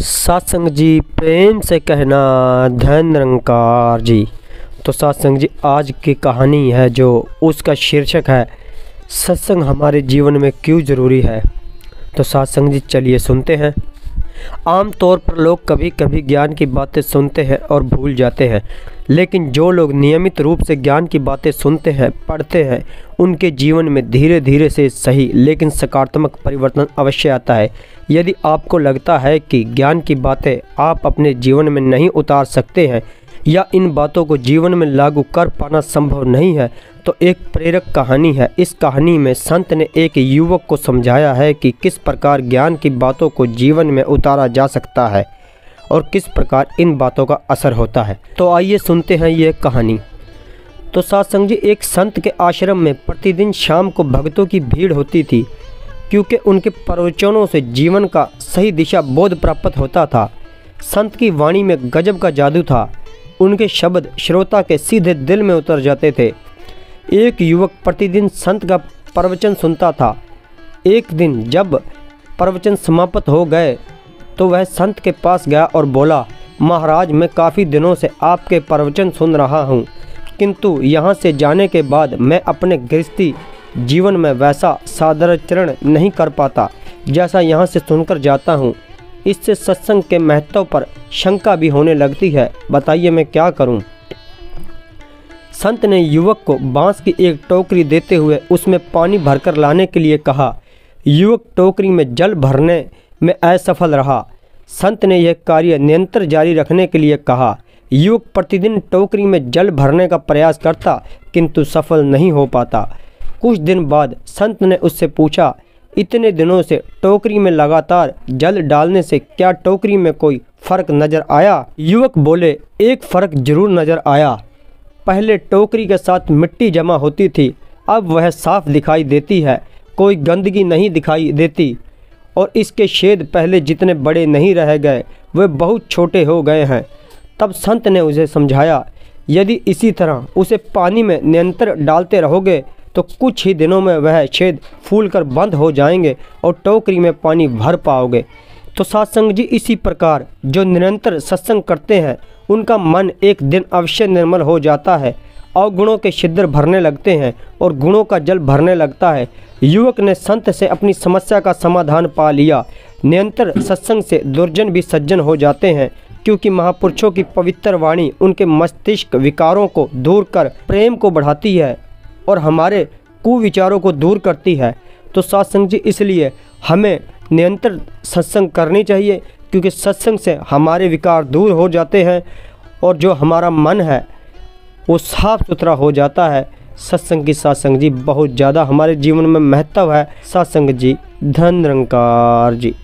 सत्संग जी प्रेम से कहना धन निरंकार जी। तो सत्संग जी आज की कहानी है जो उसका शीर्षक है सत्संग हमारे जीवन में क्यों ज़रूरी है। तो सत्संग जी चलिए सुनते हैं। आम तौर पर लोग कभी कभी ज्ञान की बातें सुनते हैं और भूल जाते हैं, लेकिन जो लोग नियमित रूप से ज्ञान की बातें सुनते हैं पढ़ते हैं उनके जीवन में धीरे धीरे से सही लेकिन सकारात्मक परिवर्तन अवश्य आता है। यदि आपको लगता है कि ज्ञान की बातें आप अपने जीवन में नहीं उतार सकते हैं या इन बातों को जीवन में लागू कर पाना संभव नहीं है तो एक प्रेरक कहानी है। इस कहानी में संत ने एक युवक को समझाया है कि किस प्रकार ज्ञान की बातों को जीवन में उतारा जा सकता है और किस प्रकार इन बातों का असर होता है। तो आइए सुनते हैं ये कहानी। तो सत्संग जी एक संत के आश्रम में प्रतिदिन शाम को भक्तों की भीड़ होती थी, क्योंकि उनके प्रवचनों से जीवन का सही दिशा बोध प्राप्त होता था। संत की वाणी में गजब का जादू था, उनके शब्द श्रोता के सीधे दिल में उतर जाते थे। एक युवक प्रतिदिन संत का प्रवचन सुनता था। एक दिन जब प्रवचन समाप्त हो गए तो वह संत के पास गया और बोला, महाराज मैं काफ़ी दिनों से आपके प्रवचन सुन रहा हूँ, किंतु यहाँ से जाने के बाद मैं अपने गृहस्थी जीवन में वैसा साधारण नहीं कर पाता जैसा यहाँ से सुनकर जाता हूँ। इससे सत्संग के महत्व पर शंका भी होने लगती है, बताइए मैं क्या करूं। संत ने युवक को बांस की एक टोकरी देते हुए उसमें पानी भरकर लाने के लिए कहा। युवक टोकरी में जल भरने में असफल रहा। संत ने यह कार्य निरंतर जारी रखने के लिए कहा। युवक प्रतिदिन टोकरी में जल भरने का प्रयास करता किंतु सफल नहीं हो पाता। कुछ दिन बाद संत ने उससे पूछा, इतने दिनों से टोकरी में लगातार जल डालने से क्या टोकरी में कोई फर्क नजर आया? युवक बोले, एक फर्क जरूर नजर आया। पहले टोकरी के साथ मिट्टी जमा होती थी, अब वह साफ दिखाई देती है, कोई गंदगी नहीं दिखाई देती और इसके छेद पहले जितने बड़े नहीं रह गए, वे बहुत छोटे हो गए हैं। तब संत ने उसे समझाया, यदि इसी तरह उसे पानी में निरंतर डालते रहोगे तो कुछ ही दिनों में वह छेद फूलकर बंद हो जाएंगे और टोकरी में पानी भर पाओगे। तो सत्संग जी इसी प्रकार जो निरंतर सत्संग करते हैं उनका मन एक दिन अवश्य निर्मल हो जाता है, अवगुणों के छिद्र भरने लगते हैं और गुणों का जल भरने लगता है। युवक ने संत से अपनी समस्या का समाधान पा लिया। निरंतर सत्संग से दुर्जन भी सज्जन हो जाते हैं, क्योंकि महापुरुषों की पवित्र वाणी उनके मस्तिष्क विकारों को दूर कर प्रेम को बढ़ाती है और हमारे कुविचारों को दूर करती है। तो सत्संग जी इसलिए हमें निरंतर सत्संग करनी चाहिए, क्योंकि सत्संग से हमारे विकार दूर हो जाते हैं और जो हमारा मन है वो साफ सुथरा हो जाता है। सत्संग की सत्संग जी बहुत ज़्यादा हमारे जीवन में महत्व है। सत्संग जी धन निरंकार जी।